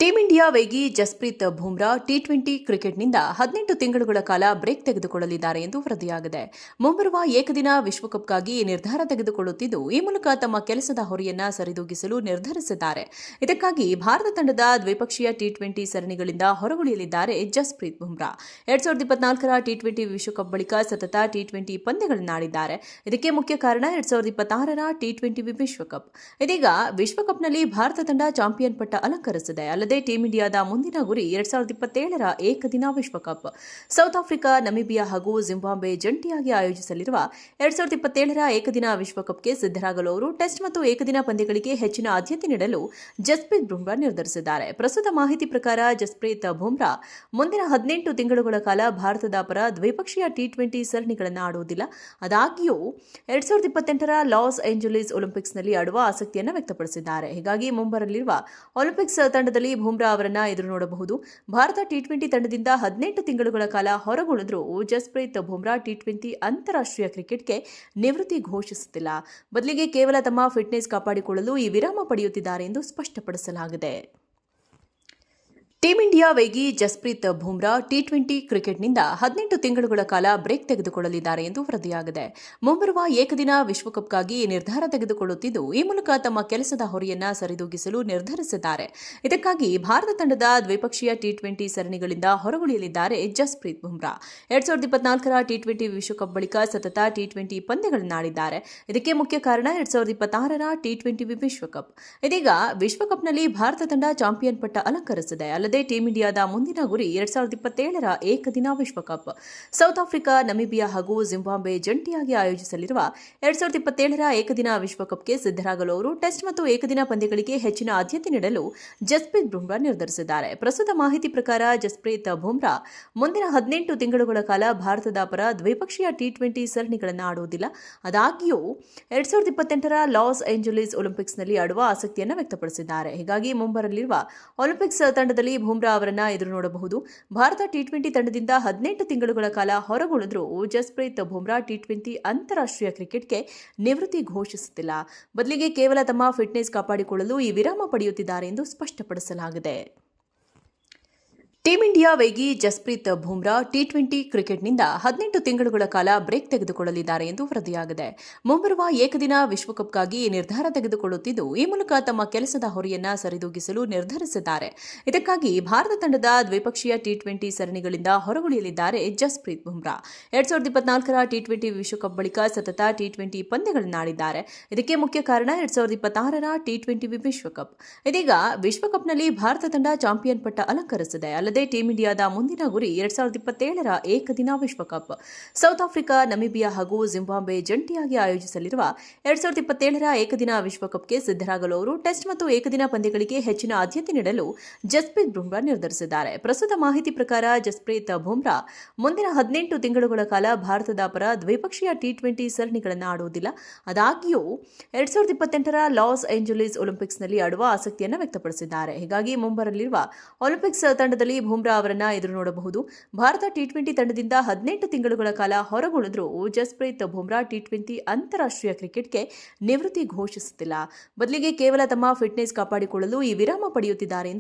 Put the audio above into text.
Team India ವೇಗಿ Jasprit Bumrah T20 ಕ್ರಿಕೆಟ್ನಿಂದ 18 ತಿಂಗಳುಗಳ ಕಾಲ ಬ್ರೇಕ್ ತೆಗೆದುಕೊಳ್ಳಲಿದ್ದಾರೆ ಎಂದು ವರದಿಯಾಗಿದೆ. ಮುಂಬರುವ ಏಕದಿನ ವಿಶ್ವಕಪ್ಗಾಗಿ ಈ ನಿರ್ಧಾರ ತೆಗೆದುಕೊಳ್ಳುತ್ತಿದ್ದು, ಈ ಮೂಲಕ ತಮ್ಮ ಕೆಲಸದ ಹೊರೆಯನ್ನ ಸರಿದೂಗಿಸಲು ನಿರ್ಧರಿಸಿದ್ದಾರೆ. ಇದಕ್ಕಾಗಿ ಭಾರತ ತಂಡದ ದ್ವಿಪಕ್ಷೀಯ ಟಿ20 ಸರಣಿಗಳಿಂದ ಹೊರಗುಳಿಯಲಿದ್ದಾರೆ ಜಸ್ಪ್ರೀತ್ ಬುಮ್ರಾ. 2024ರ ಟಿ20 ವಿಶ್ವಕಪ್ ಬಳಿಕ ಸತತ ಟಿ20 ಪಂದ್ಯಗಳನ್ನಾಡಿದ್ದಾರೆ. ಇದಕ್ಕೆ ಮುಖ್ಯ ಕಾರಣ 2026ರ ಟಿ20 ವಿಶ್ವಕಪ್. ಇದೀಗ ವಿಶ್ವಕಪ್ನಲ್ಲಿ ಭಾರತ ತಂಡ ಚಾಂಪಿಯನ್ ಪಟ್ಟ ಅಲಂಕರಿಸಿದೆ. ಅಲ್ಲದೆ ಟೀಂ ಇಂಡಿಯಾದ ಮುಂದಿನ ಗುರಿ 2027ರ ಏಕದಿನ ವಿಶ್ವಕಪ್. ಸೌತ್ ಆಫ್ರಿಕಾ, ನಮಿಬಿಯಾ ಹಾಗೂ ಜಿಂಬಾಬ್ವೆ ಜಂಟಿಯಾಗಿ ಆಯೋಜಿಸಲಿರುವ 2027ರ ಏಕದಿನ ವಿಶ್ವಕಪ್ಗೆ ಸಿದ್ಧರಾಗಲು ಅವರು ಟೆಸ್ಟ್ ಮತ್ತು ಏಕದಿನ ಪಂದ್ಯಗಳಿಗೆ ಹೆಚ್ಚಿನ ಆದ್ಯತೆ ನೀಡಲು ಜಸ್ಪ್ರೀತ್ ಬುಮ್ರಾ ನಿರ್ಧರಿಸಿದ್ದಾರೆ. ಪ್ರಸ್ತುತ ಮಾಹಿತಿ ಪ್ರಕಾರ ಜಸ್ಪ್ರೀತ್ ಬುಮ್ರಾ ಮುಂದಿನ 18 ತಿಂಗಳುಗಳ ಕಾಲ ಭಾರತದ ಪರ ದ್ವಿಪಕ್ಷೀಯ ಟಿ20 ಸರಣಿಗಳನ್ನು ಆಡುವುದಿಲ್ಲ. ಆದಾಗ್ಯೂ 2028ರ ಲಾಸ್ ಏಂಜಲೀಸ್ ಒಲಿಂಪಿಕ್ಸ್ನಲ್ಲಿ ಆಡುವ ಆಸಕ್ತಿಯನ್ನು ವ್ಯಕ್ತಪಡಿಸಿದ್ದಾರೆ. ಹೀಗಾಗಿ ಮುಂಬರಲಿರುವ ಒಲಿಂಪಿಕ್ಸ್ ತಂಡದಲ್ಲಿ ಬುಮ್ರಾ ಅವರನ್ನ ಎದುರು ನೋಡಬಹುದು. ಭಾರತ ಟಿ20 ತಂಡದಿಂದ 18 ತಿಂಗಳುಗಳ ಕಾಲ ಹೊರಗುಳಿದರೂ ಜಸ್ಪ್ರೀತ್ ಬುಮ್ರಾ ಟಿ20 ಅಂತಾರಾಷ್ಟ್ರೀಯ ಕ್ರಿಕೆಟ್ಗೆ ನಿವೃತ್ತಿ ಘೋಷಿಸುತ್ತಿಲ್ಲ. ಬದಲಿಗೆ ಕೇವಲ ತಮ್ಮ ಫಿಟ್ನೆಸ್ ಕಾಪಾಡಿಕೊಳ್ಳಲು ಈ ವಿರಾಮ ಪಡೆಯುತ್ತಿದ್ದಾರೆ ಎಂದು ಸ್ಪಷ್ಟಪಡಿಸಲಾಗಿದೆ. ಟೀಂ ಇಂಡಿಯಾ ವೇಗಿ ಜಸ್ಪ್ರೀತ್ ಬುಮ್ರಾ ಟಿ20 ಕ್ರಿಕೆಟ್ನಿಂದ 18 ತಿಂಗಳುಗಳ ಕಾಲ ಬ್ರೇಕ್ ತೆಗೆದುಕೊಳ್ಳಲಿದ್ದಾರೆ ಎಂದು ವರದಿಯಾಗಿದೆ. ಮುಂಬರುವ ಏಕದಿನ ವಿಶ್ವಕಪ್ಗಾಗಿ ಈ ನಿರ್ಧಾರ ತೆಗೆದುಕೊಳ್ಳುತ್ತಿದ್ದು, ಈ ಮೂಲಕ ತಮ್ಮ ಕೆಲಸದ ಹೊರೆಯನ್ನ ಸರಿದೂಗಿಸಲು ನಿರ್ಧರಿಸಿದ್ದಾರೆ. ಇದಕ್ಕಾಗಿ ಭಾರತ ತಂಡದ ದ್ವಿಪಕ್ಷೀಯ ಟಿ20 ಸರಣಿಗಳಿಂದ ಹೊರಗುಳಿಯಲಿದ್ದಾರೆ ಜಸ್ಪ್ರೀತ್ ಬುಮ್ರಾ. 2024ರ ಟಿ20 ವಿಶ್ವಕಪ್ ಬಳಿಕ ಸತತ ಟಿ20 ಪಂದ್ಯಗಳನ್ನಾಡಿದ್ದಾರೆ. ಇದಕ್ಕೆ ಮುಖ್ಯ ಕಾರಣ 2026ರ ಟಿ20 ವಿಶ್ವಕಪ್. ಇದೀಗ ವಿಶ್ವಕಪ್ನಲ್ಲಿ ಭಾರತ ತಂಡ ಚಾಂಪಿಯನ್ ಪಟ್ಟ ಅಲಂಕರಿಸಿದೆ. ಅಲ್ಲದೆ ಟೀಂ ಇಂಡಿಯಾದ ಮುಂದಿನ ಗುರಿ 2027ರ ಏಕದಿನ ವಿಶ್ವಕಪ್. ಸೌತ್ ಆಫ್ರಿಕಾ, ನಮಿಬಿಯಾ ಹಾಗೂ ಜಿಂಬಾಬ್ವೆ ಜಂಟಿಯಾಗಿ ಆಯೋಜಿಸಲಿರುವ 2027ರ ಏಕದಿನ ವಿಶ್ವಕಪ್ಗೆ ಸಿದ್ಧರಾಗಲು ಅವರು ಟೆಸ್ಟ್ ಮತ್ತು ಏಕದಿನ ಪಂದ್ಯಗಳಿಗೆ ಹೆಚ್ಚಿನ ಆದ್ಯತೆ ನೀಡಲು ಜಸ್ಪ್ರೀತ್ ಬುಮ್ರಾ ನಿರ್ಧರಿಸಿದ್ದಾರೆ. ಪ್ರಸ್ತುತ ಮಾಹಿತಿ ಪ್ರಕಾರ ಜಸ್ಪ್ರೀತ್ ಬುಮ್ರಾ ಮುಂದಿನ 18 ತಿಂಗಳುಗಳ ಕಾಲ ಭಾರತದ ಪರ ದ್ವಿಪಕ್ಷೀಯ ಟಿ20 ಸರಣಿಗಳನ್ನು ಆಡುವುದಿಲ್ಲ. ಆದಾಗ್ಯೂ 2028ರ ಲಾಸ್ ಏಂಜಲೀಸ್ ಒಲಿಂಪಿಕ್ಸ್ನಲ್ಲಿ ಆಡುವ ಆಸಕ್ತಿಯನ್ನು ವ್ಯಕ್ತಪಡಿಸಿದ್ದಾರೆ. ಹೀಗಾಗಿ ಮುಂಬರಲಿರುವ ಒಲಿಂಪಿಕ್ಸ್ ತಂಡದಲ್ಲಿ ಬುಮ್ರಾ ಅವರನ್ನ ಎದುರು ನೋಡಬಹುದು. ಭಾರತ ಟಿ20 ತಂಡದಿಂದ 18 ತಿಂಗಳುಗಳ ಕಾಲ ಹೊರಗುಳಿದರೂ ಜಸ್ಪ್ರೀತ್ ಬುಮ್ರಾ ಟಿ20 ಅಂತಾರಾಷ್ಟ್ರೀಯ ಕ್ರಿಕೆಟ್ಗೆ ನಿವೃತ್ತಿ ಘೋಷಿಸುತ್ತಿಲ್ಲ. ಬದಲಿಗೆ ಕೇವಲ ತಮ್ಮ ಫಿಟ್ನೆಸ್ ಕಾಪಾಡಿಕೊಳ್ಳಲು ಈ ವಿರಾಮ ಪಡೆಯುತ್ತಿದ್ದಾರೆ ಎಂದು ಸ್ಪಷ್ಟಪಡಿಸಲಾಗಿದೆ. ಟೀಂ ಇಂಡಿಯಾ ವೇಗಿ ಜಸ್ಪ್ರೀತ್ ಬುಮ್ರಾ ಟಿ20 ಕ್ರಿಕೆಟ್ನಿಂದ 18 ತಿಂಗಳುಗಳ ಕಾಲ ಬ್ರೇಕ್ ತೆಗೆದುಕೊಳ್ಳಲಿದ್ದಾರೆ ಎಂದು ವರದಿಯಾಗಿದೆ. ಮುಂಬರುವ ಏಕದಿನ ವಿಶ್ವಕಪ್ಗಾಗಿ ಈ ನಿರ್ಧಾರ ತೆಗೆದುಕೊಳ್ಳುತ್ತಿದ್ದು, ಈ ಮೂಲಕ ತಮ್ಮ ಕೆಲಸದ ಹೊರೆಯನ್ನ ಸರಿದೂಗಿಸಲು ನಿರ್ಧರಿಸಿದ್ದಾರೆ. ಇದಕ್ಕಾಗಿ ಭಾರತ ತಂಡದ ದ್ವಿಪಕ್ಷೀಯ ಟಿ20 ಸರಣಿಗಳಿಂದ ಹೊರಗುಳಿಯಲಿದ್ದಾರೆ ಜಸ್ಪ್ರೀತ್ ಬುಮ್ರಾ. 2024ರ ಟಿ20 ವಿಶ್ವಕಪ್ ಬಳಿಕ ಸತತ ಟಿ20 ಪಂದ್ಯಗಳನ್ನಾಡಿದ್ದಾರೆ. ಇದಕ್ಕೆ ಮುಖ್ಯ ಕಾರಣ 2026ರ ಟಿ20 ವಿಶ್ವಕಪ್. ಇದೀಗ ವಿಶ್ವಕಪ್ನಲ್ಲಿ ಭಾರತ ತಂಡ ಚಾಂಪಿಯನ್ ಪಟ್ಟ ಅಲಂಕರಿಸಿದೆ. ಅಲ್ಲದೆ ಟೀಂ ಇಂಡಿಯಾದ ಮುಂದಿನ ಗುರಿ 2027ರ ಏಕದಿನ ವಿಶ್ವಕಪ್. ಸೌತ್ ಆಫ್ರಿಕಾ, ನಮಿಬಿಯಾ ಹಾಗೂ ಜಿಂಬಾಬ್ವೆ ಜಂಟಿಯಾಗಿ ಆಯೋಜಿಸಲಿರುವ 2027ರ ಏಕದಿನ ವಿಶ್ವಕಪ್ಗೆ ಸಿದ್ಧರಾಗಲು ಅವರು ಟೆಸ್ಟ್ ಮತ್ತು ಏಕದಿನ ಪಂದ್ಯಗಳಿಗೆ ಹೆಚ್ಚಿನ ಆದ್ಯತೆ ನೀಡಲು ಜಸ್ಪ್ರೀತ್ ಬುಮ್ರಾ ನಿರ್ಧರಿಸಿದ್ದಾರೆ. ಪ್ರಸ್ತುತ ಮಾಹಿತಿ ಪ್ರಕಾರ ಜಸ್ಪ್ರೀತ್ ಬುಮ್ರಾ ಮುಂದಿನ 18 ತಿಂಗಳುಗಳ ಕಾಲ ಭಾರತದ ಪರ ದ್ವಿಪಕ್ಷೀಯ ಟಿ20 ಸರಣಿಗಳನ್ನು ಆಡುವುದಿಲ್ಲ. ಆದಾಗ್ಯೂ 2028ರ ಲಾಸ್ ಏಂಜಲೀಸ್ ಒಲಿಂಪಿಕ್ಸ್ನಲ್ಲಿ ಆಡುವ ಆಸಕ್ತಿಯನ್ನು ವ್ಯಕ್ತಪಡಿಸಿದ್ದಾರೆ. ಹೀಗಾಗಿ ಮುಂಬರಲಿರುವ ಒಲಿಂಪಿಕ್ಸ್ ತಂಡದಲ್ಲಿ ಬುಮ್ರಾ ಅವರನ್ನ ಎದುರು ನೋಡಬಹುದು. ಭಾರತ ಟಿ20 ತಂಡದಿಂದ 18 ತಿಂಗಳುಗಳ ಕಾಲ ಹೊರಗುಳಿದರೂ ಜಸ್ಪ್ರೀತ್ ಬುಮ್ರಾ ಟಿ20 ಅಂತಾರಾಷ್ಟ್ರೀಯ ಕ್ರಿಕೆಟ್ಗೆ ನಿವೃತ್ತಿ ಘೋಷಿಸುತ್ತಿಲ್ಲ. ಬದಲಿಗೆ ಕೇವಲ ತಮ್ಮ ಫಿಟ್ನೆಸ್ ಕಾಪಾಡಿಕೊಳ್ಳಲು ಈ ವಿರಾಮ ಪಡೆಯುತ್ತಿದ್ದಾರೆ ಎಂದು